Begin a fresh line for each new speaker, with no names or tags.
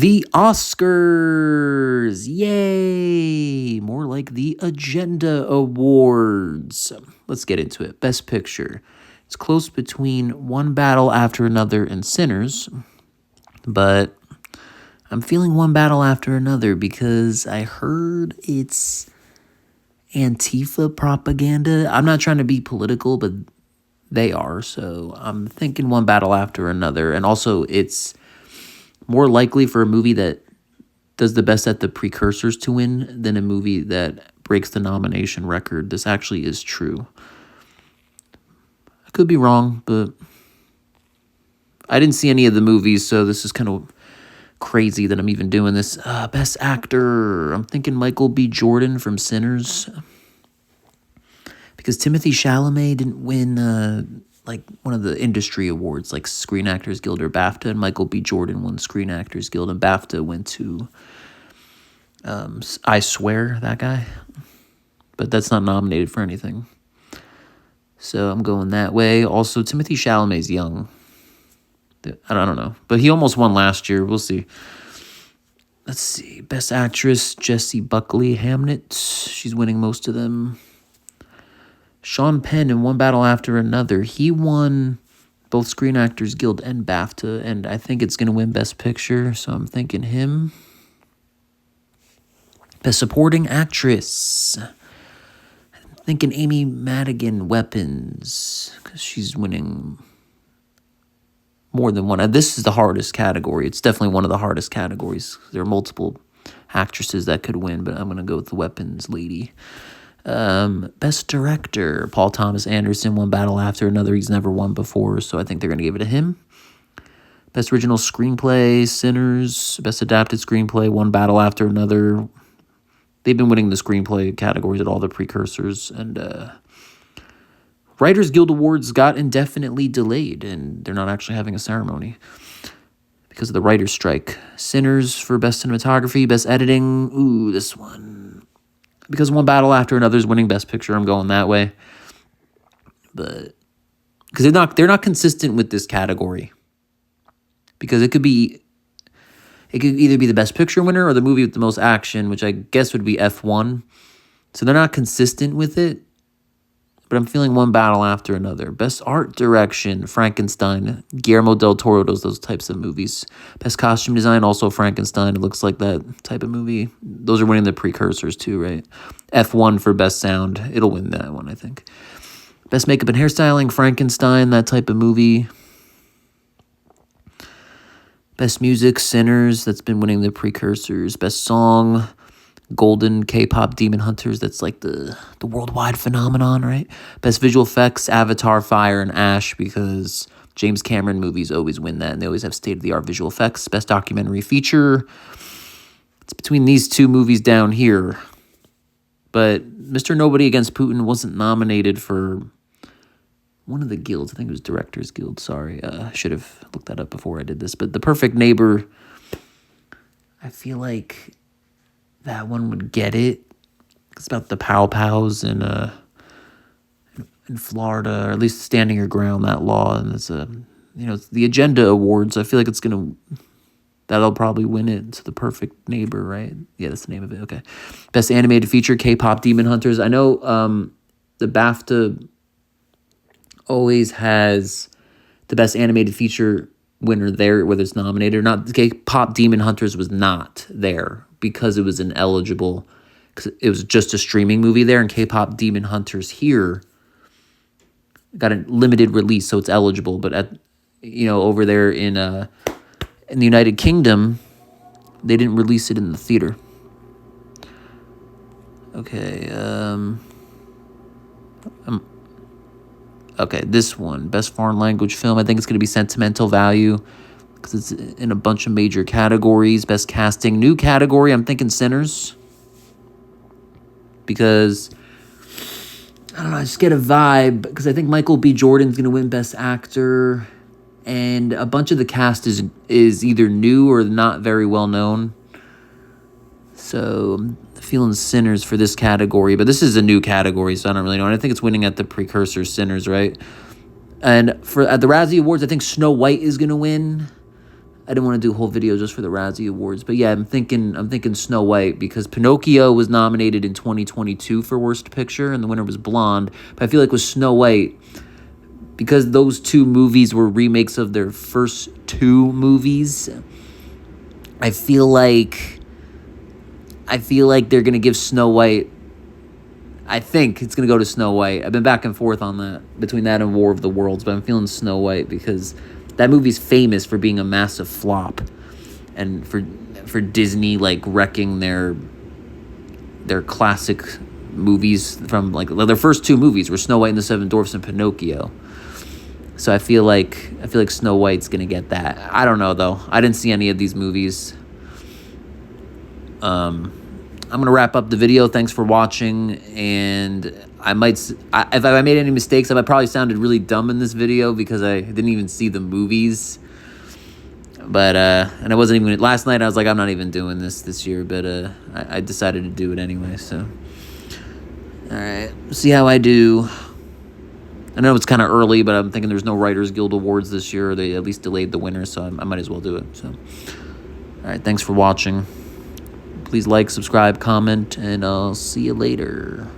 The Oscars! Yay! More like the Agenda Awards. Let's get into it. Best Picture. It's close between One Battle After Another and Sinners, but I'm feeling One Battle After Another because I heard it's Antifa propaganda. I'm not trying to be political, but they are, so I'm thinking One Battle After Another. And also, it's more likely for a movie that does the best at the precursors to win than a movie that breaks the nomination record. This actually is true. I could be wrong, but I didn't see any of the movies, so this is kind of crazy that I'm even doing this. Best Actor. I'm thinking Michael B. Jordan from Sinners. Because Timothée Chalamet didn't win like one of the industry awards, like Screen Actors Guild or BAFTA, and Michael B. Jordan won Screen Actors Guild, and BAFTA went to I Swear, that guy. But that's not nominated for anything. So I'm going that way. Also, Timothée Chalamet's young. I don't know. But he almost won last year. We'll see. Let's see. Best Actress, Jessie Buckley Hamnet. She's winning most of them. Sean Penn in One Battle After Another. He won both Screen Actors Guild and BAFTA, and I think it's going to win Best Picture, so I'm thinking him. Best Supporting Actress. I'm thinking Amy Madigan, Weapons, because she's winning more than one. This is the hardest category. It's definitely one of the hardest categories. There are multiple actresses that could win, but I'm going to go with the Weapons lady. Best Director, Paul Thomas Anderson, One Battle After Another. He's never won before, so I think they're going to give it to him. Best Original Screenplay, Sinners. Best Adapted Screenplay, One Battle After Another. They've been winning the screenplay categories at all the precursors. And Writers Guild Awards got indefinitely delayed, and they're not actually having a ceremony because of the writer's strike. Sinners for Best Cinematography, Best Editing. Ooh, this one. Because One Battle After Another is winning Best Picture, I'm going that way. But because they're not consistent with this category. Because it could either be the Best Picture winner or the movie with the most action, which I guess would be F1. So they're not consistent with it. But I'm feeling One Battle After Another. Best Art Direction, Frankenstein. Guillermo del Toro does those types of movies. Best Costume Design, also Frankenstein. It looks like that type of movie. Those are winning the precursors too, right? F1 for Best Sound. It'll win that one, I think. Best Makeup and Hairstyling, Frankenstein, that type of movie. Best Music, Sinners. That's been winning the precursors. Best Song, Golden K-pop Demon Hunters. That's like the worldwide phenomenon, right? Best Visual Effects, Avatar, Fire, and Ash, because James Cameron movies always win that, and they always have state-of-the-art visual effects. Best Documentary Feature. It's between these two movies down here. But Mr. Nobody Against Putin wasn't nominated for one of the guilds. I think it was Directors Guild. Sorry. I should have looked that up before I did this. But The Perfect Neighbor, I feel like that one would get it. It's about the Pow Pows in Florida, or at least standing your ground, that law. And it's it's the Agenda Awards. I feel like that'll probably win it. It's The Perfect Neighbor, right? Yeah, that's the name of it. Okay. Best Animated Feature, K-pop Demon Hunters. I know the BAFTA always has the Best Animated Feature winner there, whether it's nominated or not. K-pop Demon Hunters was not there because it was ineligible, because it was just a streaming movie there, and K-pop Demon Hunters here got a limited release, so it's eligible. But over there in the United Kingdom, they didn't release it in the theater. Okay, okay, this one, Best Foreign Language Film. I think it's going to be Sentimental Value, because it's in a bunch of major categories. Best Casting, new category, I'm thinking Sinners. Because, I don't know, I just get a vibe, because I think Michael B. Jordan's going to win Best Actor, and a bunch of the cast is either new or not very well known. So I'm feeling Sinners for this category, but this is a new category, so I don't really know. And I think it's winning at the precursor Sinners, right? And at the Razzie Awards, I think Snow White is going to win. didn't want to do a whole video just for the Razzie Awards, but yeah, I'm thinking Snow White, because Pinocchio was nominated in 2022 for Worst Picture, and the winner was Blonde. But I feel like with Snow White, because those two movies were remakes of their first two movies, I feel like they're gonna give Snow White. I think it's gonna go to Snow White. I've been back and forth on that, between that and War of the Worlds, but I'm feeling Snow White because that movie's famous for being a massive flop, and for Disney like wrecking their classic movies from like their first two movies were Snow White and the Seven Dwarfs and Pinocchio. So I feel like Snow White's gonna get that. I don't know though. I didn't see any of these movies. I'm gonna wrap up the video. Thanks for watching, and if I made any mistakes, I probably sounded really dumb in this video because I didn't even see the movies. But and I wasn't even last night. I was like, I'm not even doing this year, but I decided to do it anyway. So, all right, see how I do. I know it's kind of early, but I'm thinking there's no Writers Guild Awards this year. They at least delayed the winner, so I might as well do it. So, all right, thanks for watching. Please like, subscribe, comment, and I'll see you later.